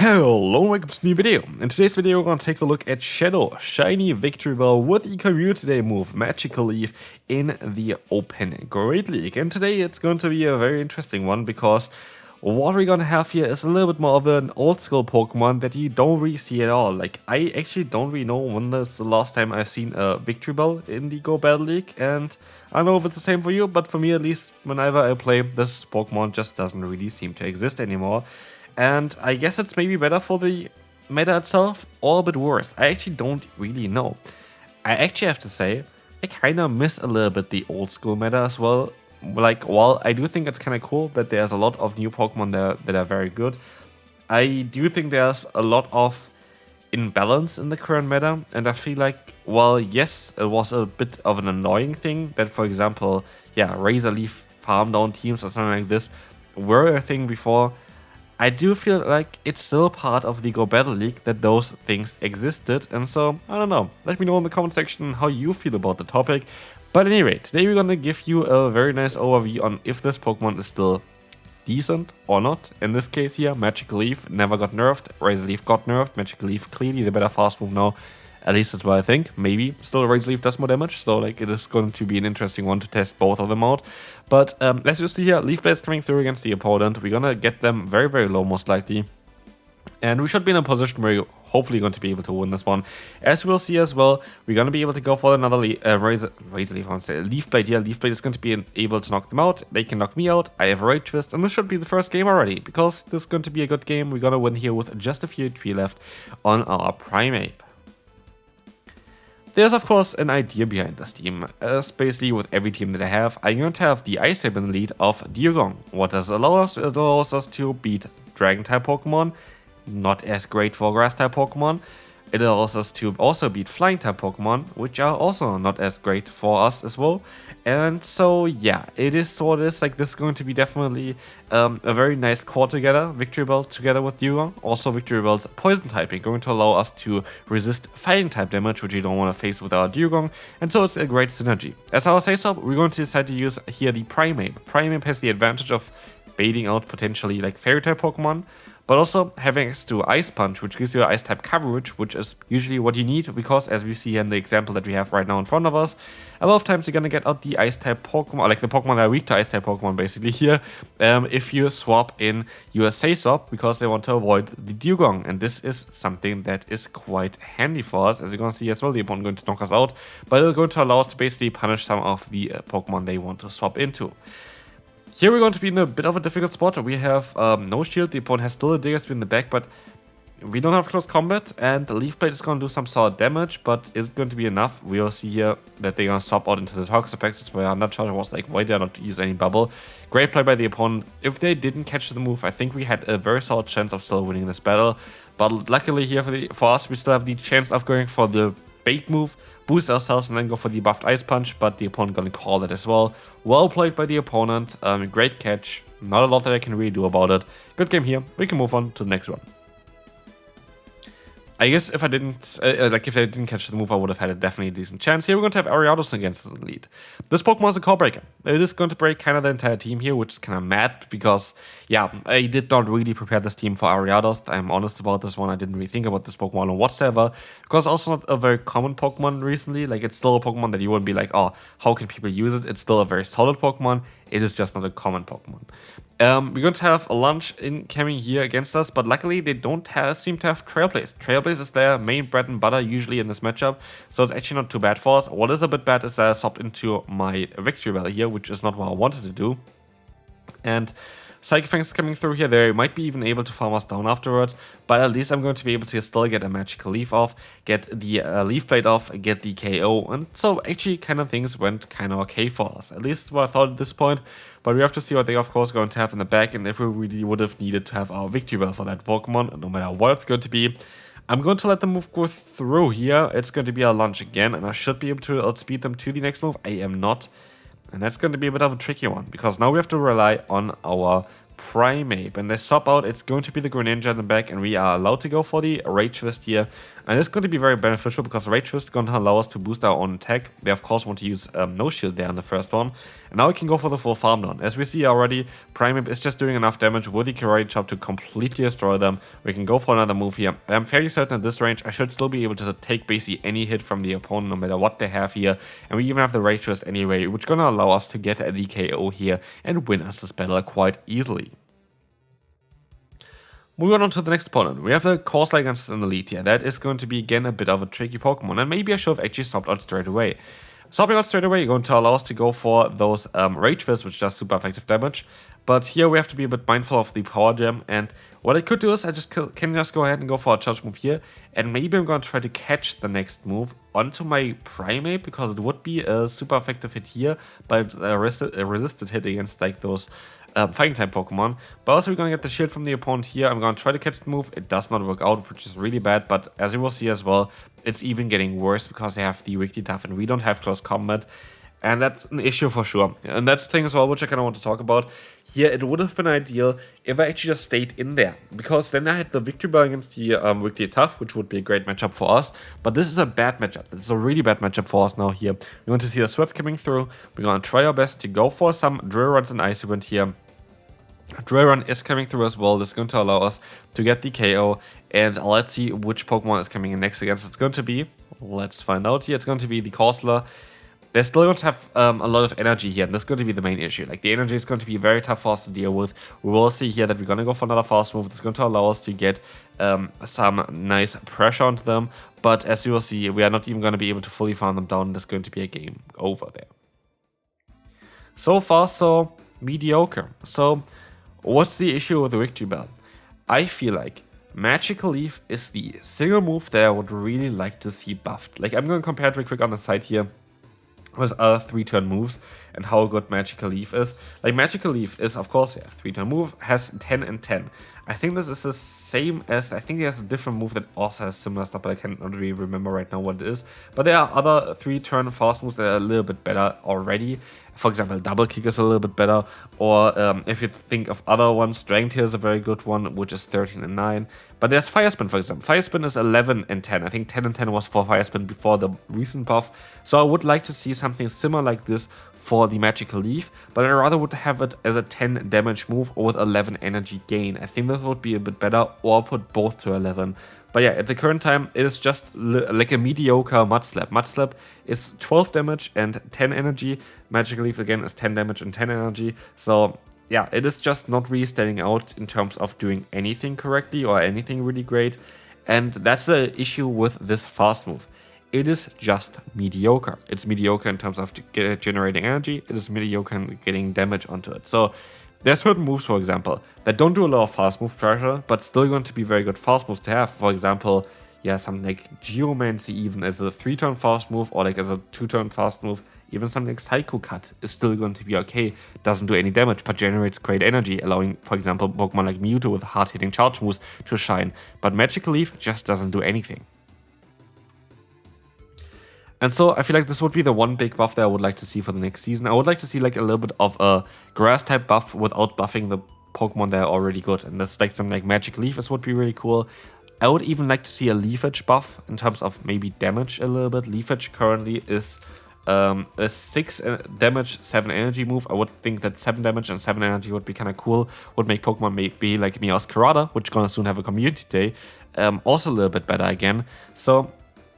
Hello and welcome to a new video. In today's video we're going to take a look at Shadow Shiny Victreebel with the Community Day move Magical Leaf in the Open Great League. And today it's going to be a very interesting one because what we're going to have here is a little bit more of an old school Pokemon that you don't really see at all. Like, I actually don't really know when this the last time I've seen a Victreebel in the Go Battle League, and I don't know if it's the same for you, but for me at least, whenever I play, this Pokemon just doesn't really seem to exist anymore. And I guess it's maybe better for the meta itself, or a bit worse. I actually don't really know. I actually have to say, I kinda miss a little bit the old school meta as well. Like, while I do think it's kinda cool that there's a lot of new Pokemon there that are very good, I do think there's a lot of imbalance in the current meta, and I feel like, well, yes, it was a bit of an annoying thing that, for example, yeah, Razor Leaf farm down teams or something like this were a thing before. I do feel like it's still part of the Go Battle League that those things existed, and so, I don't know, let me know in the comment section how you feel about the topic. But anyway, today we're gonna give you a very nice overview on if this Pokemon is still decent or not. In this case here, Magical Leaf never got nerfed, Razor Leaf got nerfed, Magical Leaf clearly the better fast move now. At least that's what I think. Maybe still Razor Leaf does more damage, so like it is going to be an interesting one to test both of them out. But as you see here, Leaf Blade is coming through against the opponent. We're gonna get them very, very low most likely. And we should be in a position where you're hopefully going to be able to win this one. As we'll see as well, we're going to be able to go for another Razor Leaf, I want to say Leaf Blade here. Leaf Blade is going to be able to knock them out. They can knock me out. I have a Rage Twist, and this should be the first game already, because this is going to be a good game. We're going to win here with just a few HP left on our Primeape. There's of course an idea behind this team, as basically with every team that I have, I'm going to have the Ice type in the lead of Dewgong. What does it allow us? It allows us to beat Dragon type Pokemon, not as great for Grass type Pokemon. It allows us to also beat Flying type Pokemon, which are also not as great for us as well. And so yeah, it is what it is. Like, this is going to be definitely a very nice core together. Victreebel together with Dewgong. Also Victreebel's poison typing going to allow us to resist fighting type damage, which we don't want to face with our Dewgong. And so it's a great synergy. As I was saying, so we're going to decide to use here the Primeape. Primeape has the advantage of baiting out potentially like Fairy type Pokemon, but also having access to Ice Punch, which gives you Ice type coverage, which is usually what you need, because as we see here in the example that we have right now in front of us, a lot of times you're gonna get out the Ice type Pokemon, like the Pokemon that are weak to Ice type Pokemon basically here, if you swap in your Say-Swap, because they want to avoid the Dewgong, and this is something that is quite handy for us. As you're gonna see as well, the opponent going to knock us out, but it's going to allow us to basically punish some of the Pokemon they want to swap into. Here we're going to be in a bit of a difficult spot. We have no shield, the opponent has still a Digger Spear in the back, but we don't have close combat, and the Leaf Blade is going to do some solid damage, but is it going to be enough? We'll see here that they're going to swap out into the Toxapex. That's why I'm not sure. I was like, why did I not use any bubble? Great play by the opponent. If they didn't catch the move, I think we had a very solid chance of still winning this battle, but luckily here for us, we still have the chance of going for the bait move, boost ourselves, and then go for the buffed Ice Punch, but the opponent gonna call that as well. Well played by the opponent, great catch, not a lot that I can really do about it. Good game here, we can move on to the next one. I guess if I didn't, if they didn't catch the move, I would have had a definitely decent chance. Here we're going to have Ariados against the lead. This Pokemon is a core breaker. It is going to break kind of the entire team here, which is kind of mad because, yeah, I did not really prepare this team for Ariados. I'm honest about this one. I didn't really think about this Pokemon whatsoever, because it's also not a very common Pokemon recently. Like, it's still a Pokemon that you wouldn't be like, oh, how can people use it? It's still a very solid Pokemon. It is just not a common Pokemon. We're going to have a lunch incoming here against us, but luckily they don't seem to have Trailblaze. Trailblaze is their main bread and butter usually in this matchup, so it's actually not too bad for us. What is a bit bad is that I swapped into my Victreebel here, which is not what I wanted to do. And Psychic Fangs is coming through here. They might be even able to farm us down afterwards, but at least I'm going to be able to still get a Magical Leaf off, get the Leaf Blade off, get the KO, and so actually kind of things went kind of okay for us. At least what I thought at this point, but we have to see what they of course going to have in the back, and if we really would have needed to have our Victreebel for that Pokemon, no matter what it's going to be. I'm going to let the move go through here. It's going to be a lunge again, and I should be able to outspeed them to the next move. I am not. And that's going to be a bit of a tricky one, because now we have to rely on our Primeape, and they swap out, it's going to be the Greninja in the back, and we are allowed to go for the Rage Fist here. And it's going to be very beneficial because Rage Fist is going to allow us to boost our own attack. We of course want to use No Shield there in the first one. And now we can go for the full farm down. As we see already, Primeape is just doing enough damage with the Karate Chop to completely destroy them. We can go for another move here. And I'm fairly certain at this range I should still be able to take basically any hit from the opponent no matter what they have here. And we even have the Rage Fist anyway, which is going to allow us to get a DKO here and win us this battle quite easily. Moving on to the next opponent, we have the Corsair against in the lead here. That is going to be again a bit of a tricky Pokemon, and maybe I should have actually swapped out straight away. Swapping out straight away, you're going to allow us to go for those Rage Fists, which does super effective damage. But here we have to be a bit mindful of the Power Gem, and what I could do is I can just go ahead and go for a charge move here, and maybe I'm going to try to catch the next move onto my Primeape, because it would be a super effective hit here, but a resisted hit against like those fighting type Pokemon. But also we're going to get the shield from the opponent here. I'm going to try to catch the move. It does not work out, which is really bad, but as you will see as well, it's even getting worse because they have the Weakly Tough and we don't have close combat. And that's an issue for sure. And that's the thing as well, which I kind of want to talk about. Here, it would have been ideal if I actually just stayed in there. Because then I had the Victreebel against the Weakly Tough, which would be a great matchup for us. But this is a bad matchup. This is a really bad matchup for us now here. We want to see the Swift coming through. We're going to try our best to go for some Drill Runs and Icy Wind here. Drill Run is coming through as well. This is going to allow us to get the KO. And let's see which Pokemon is coming in next against. It's going to be, let's find out here, it's going to be the Corsair. They're still going to have a lot of energy here, and this is going to be the main issue. Like, the energy is going to be very tough for us to deal with. We will see here that we're going to go for another fast move. It's going to allow us to get some nice pressure onto them. But as you will see, we are not even going to be able to fully farm them down. There's going to be a game over there. So far, so mediocre. So, what's the issue with the Victreebel? I feel like Magical Leaf is the single move that I would really like to see buffed. Like, I'm going to compare it real quick on the side here with other 3-turn moves and how good Magical Leaf is. Like, Magical Leaf is, of course, yeah, 3-turn move, has 10 and 10. I think this is the same as, I think it has a different move that also has similar stuff, but I can't really remember right now what it is. But there are other 3-turn fast moves that are a little bit better already. For example, Double Kick is a little bit better, or if you think of other ones, Strength here is a very good one, which is 13 and 9. But there's Fire Spin, for example. Fire Spin is 11 and 10. I think 10 and 10 was for Fire Spin before the recent buff. So I would like to see something similar like this for the Magical Leaf, but I rather would have it as a 10 damage move or with 11 energy gain. I think that would be a bit better, or put both to 11. But yeah, at the current time, it is just like a mediocre Mud Slap. Mud Slap is 12 damage and 10 energy. Magical Leaf again is 10 damage and 10 energy. So yeah, it is just not really standing out in terms of doing anything correctly or anything really great. And that's the issue with this fast move. It is just mediocre. It's mediocre in terms of generating energy. It is mediocre in getting damage onto it. So there's certain moves, for example, that don't do a lot of fast move pressure, but still going to be very good fast moves to have. For example, yeah, something like Geomancy even as a 3-turn fast move, or like as a 2-turn fast move. Even something like Psycho Cut is still going to be okay. Doesn't do any damage, but generates great energy, allowing, for example, Pokemon like Mewtwo with hard-hitting charge moves to shine. But Magical Leaf just doesn't do anything. And so I feel like this would be the one big buff that I would like to see for the next season. I would like to see like a little bit of a grass type buff without buffing the Pokemon that are already good. And that's like something like Magic Leaf is would be really cool. I would even like to see a Leafage buff in terms of maybe damage a little bit. Leafage currently is a 6 damage, 7 energy move. I would think that 7 damage and 7 energy would be kind of cool. Would make Pokemon maybe like Meowscarada, which gonna soon have a community day, also a little bit better again. So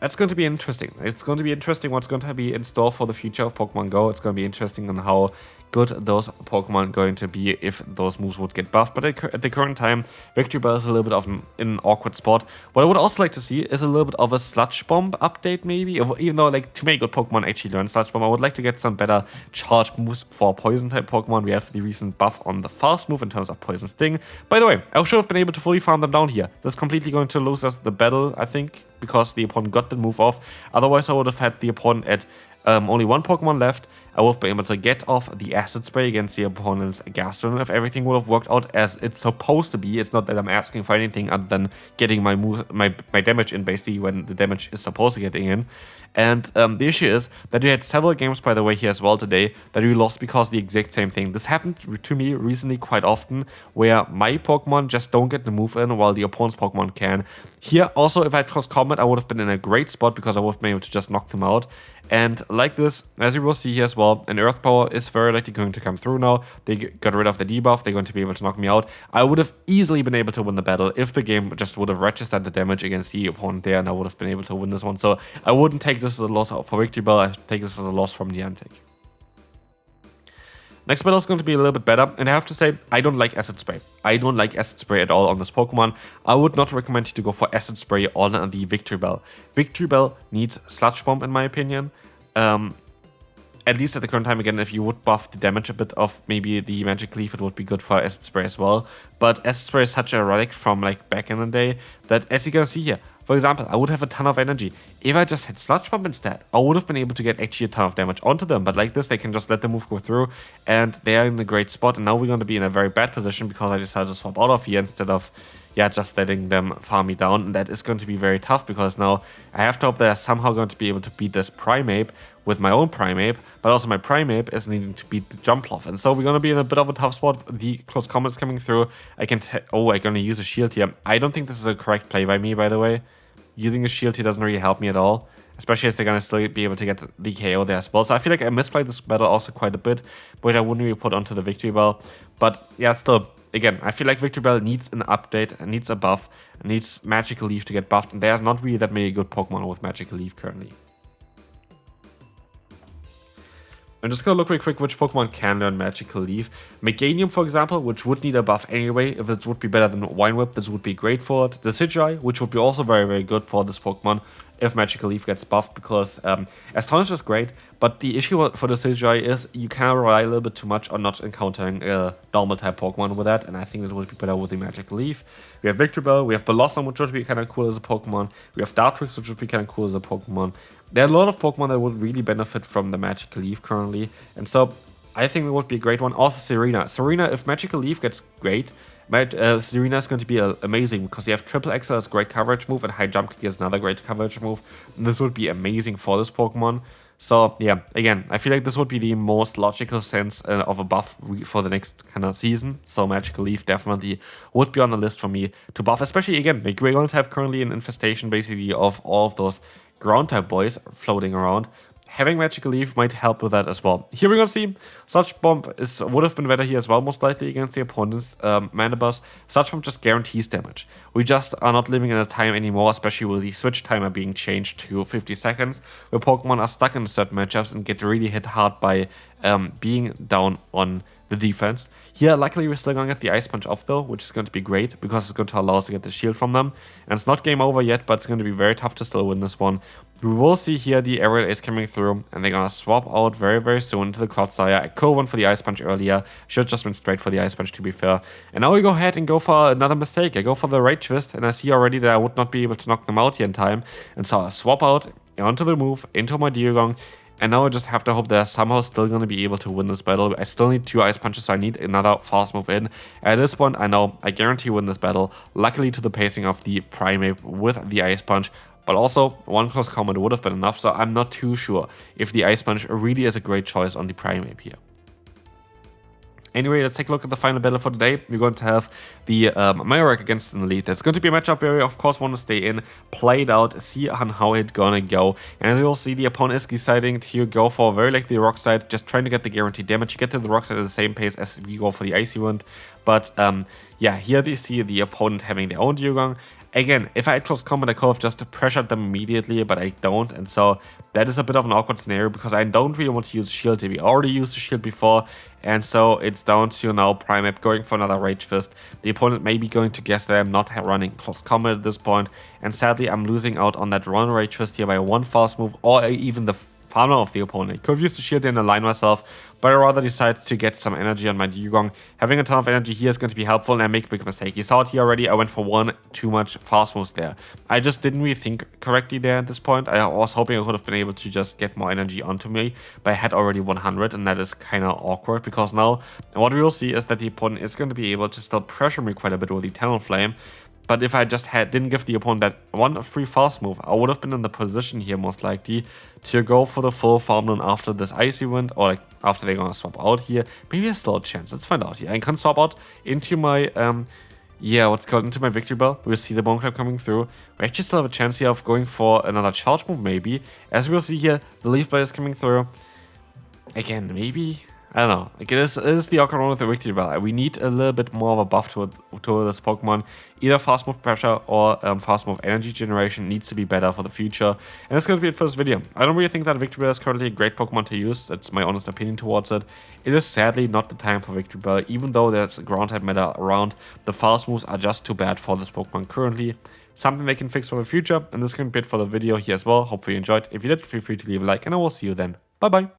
that's going to be interesting. It's going to be interesting what's going to be in store for the future of Pokemon Go. It's going to be interesting on how good those Pokemon are going to be if those moves would get buffed. But at the current time, Victreebel is a little bit of an awkward spot. What I would also like to see is a little bit of a Sludge Bomb update maybe. Even though like too many good Pokemon actually learn Sludge Bomb, I would like to get some better charge moves for Poison type Pokemon. We have the recent buff on the fast move in terms of Poison Sting. By the way, I should have been able to fully farm them down here. That's completely going to lose us the battle, I think, because the opponent got the move off. Otherwise, I would have had the opponent at only one Pokemon left. I would have been able to get off the acid spray against the opponent's Gastron if everything would have worked out as it's supposed to be. It's not that I'm asking for anything other than getting my damage in basically when the damage is supposed to get in. And the issue is that we had several games, by the way, here as well today that we lost because of the exact same thing. This happened to me recently quite often, where my Pokemon just don't get the move in while the opponent's Pokemon can. Here, also, if I had close combat, I would have been in a great spot because I would have been able to just knock them out. And like this, as you will see here as well, an Earth Power is very likely going to come through now. They got rid of the debuff, they're going to be able to knock me out. I would have easily been able to win the battle if the game just would have registered the damage against the opponent there, and I would have been able to win this one. So I wouldn't take this as a loss for Victreebel, I take this as a loss from the Antic. Next battle is going to be a little bit better, and I have to say, I don't like Acid Spray. I don't like Acid Spray at all on this Pokemon. I would not recommend you to go for Acid Spray on the Victreebel. Victreebel needs Sludge Bomb in my opinion. At least at the current time, again, if you would buff the damage a bit of maybe the Magic Leaf, it would be good for Acid Spray as well. But Acid Spray is such a relic from like back in the day that, as you can see here, for example, I would have a ton of energy. If I just had Sludge Bomb instead, I would have been able to get actually a ton of damage onto them. But like this, they can just let the move go through, and they are in a great spot. And now we're going to be in a very bad position because I decided to swap out of here instead of, yeah, just letting them farm me down. And that is going to be very tough because now I have to hope they're somehow going to be able to beat this Primeape with my own Primeape, but also my Primeape is needing to beat the Jumpluff. And so we're going to be in a bit of a tough spot. The close combat is coming through. I'm going to use a shield here. I don't think this is a correct play by me, by the way. Using a shield here doesn't really help me at all, especially as they're going to still be able to get the KO there as well. So I feel like I misplayed this battle also quite a bit, which I wouldn't really put onto the Victreebel. But yeah, still, again, I feel like Victreebel needs an update, needs a buff, needs Magical Leaf to get buffed, and there's not really that many good Pokemon with Magical Leaf currently. I'm just gonna look real quick which Pokemon can learn Magical Leaf. Meganium, for example, which would need a buff anyway. If it would be better than Wine Whip, this would be great for it. The Decidueye, which would be also very, very good for this Pokemon if Magical Leaf gets buffed, because Astonish is great, but the issue for the Decidueye is you can rely a little bit too much on not encountering a normal type Pokemon with that, and I think it would be better with the Magical Leaf. We have Victreebel, we have Bellossom, which would be kind of cool as a Pokemon. We have Dartrix, which would be kind of cool as a Pokemon. There are a lot of Pokemon that would really benefit from the Magical Leaf currently, and so I think it would be a great one. Also Serena. Serena, if Magical Leaf gets great, Serena is going to be amazing because you have Triple Excel as a great coverage move and High Jump Kick is another great coverage move. And this would be amazing for this Pokemon. So yeah, again, I feel like this would be the most logical sense of a buff for the next kind of season. So Magical Leaf definitely would be on the list for me to buff, especially again, like we're going to have currently an infestation basically of all of those ground type boys floating around. Having Magical Leaf might help with that as well. Here we're going to see Sludge Bomb would have been better here as well, most likely against the opponent's Mandibuzz. Sludge Bomb just guarantees damage. We just are not living in a time anymore, especially with the switch timer being changed to 50 seconds, where Pokemon are stuck in certain matchups and get really hit hard by being down on the defense. Here, luckily, we're still going to get the Ice Punch off though, which is going to be great because it's going to allow us to get the shield from them. And it's not game over yet, but it's going to be very tough to still win this one. We will see here the Aerial Ace coming through, and they're going to swap out very, very soon into the Clodsire. I could have went for the Ice Punch earlier. Should have just went straight for the Ice Punch, to be fair. And now we go ahead and go for another mistake. I go for the Rage Fist, and I see already that I would not be able to knock them out here in time. And so I swap out onto the move, into my Dialga. And now I just have to hope they're somehow still going to be able to win this battle. I still need 2 Ice Punches, so I need another fast move in. At this point, I know I guarantee win this battle. Luckily to the pacing of the Primeape with the Ice Punch. But also, one close combat would have been enough, so I'm not too sure if the Ice Punch really is a great choice on the Primeape here. Anyway, let's take a look at the final battle for today. We're going to have the Mayorek against an Elite. That's going to be a matchup where we, of course, want to stay in, play it out, see on how it's gonna go. And as you'll see, the opponent is deciding to go for very likely the Rock Side, just trying to get the guaranteed damage. You get to the Rock Side at the same pace as we go for the Icy Wind. But yeah, here they see the opponent having their own Dialga. Again, if I had close combat, I could have just pressured them immediately, but I don't, and so that is a bit of an awkward scenario because I don't really want to use Shield. We already used the Shield before, and so it's down to now Primeape going for another Rage Fist. The opponent may be going to guess that I'm not running close combat at this point, and sadly I'm losing out on that run Rage Fist here by 1 fast move or even the farmer of the opponent. Could have used the shield in align myself, but I rather decided to get some energy on my Dugong. Having a ton of energy here is going to be helpful, and I make a big mistake. You saw it here already. I went for one too much fast moves there. I just didn't really think correctly there at this point. I was hoping I could have been able to just get more energy onto me, but I had already 100, and that is kind of awkward because now what we will see is that the opponent is going to be able to still pressure me quite a bit with the Talonflame. But if I just didn't give the opponent that one free fast move, I would have been in the position here most likely to go for the full farmland after this Icy Wind, or like after they're gonna swap out here. Maybe there's still a chance. Let's find out here. I can swap out into my into my Victreebel. We'll see the Bone Clap coming through. We actually still have a chance here of going for another charge move maybe. As we'll see here, the Leaf Blade is coming through. Again, maybe. I don't know. Like it is the awkward one with the Victreebel. We need a little bit more of a buff to this Pokemon. Either fast move pressure or fast move energy generation needs to be better for the future. And that's going to be it for this video. I don't really think that Victreebel is currently a great Pokemon to use. That's my honest opinion towards it. It is sadly not the time for Victreebel, even though there's a ground type meta around. The fast moves are just too bad for this Pokemon currently. Something they can fix for the future. And this can be it for the video here as well. Hopefully you enjoyed. If you did, feel free to leave a like, and I will see you then. Bye bye.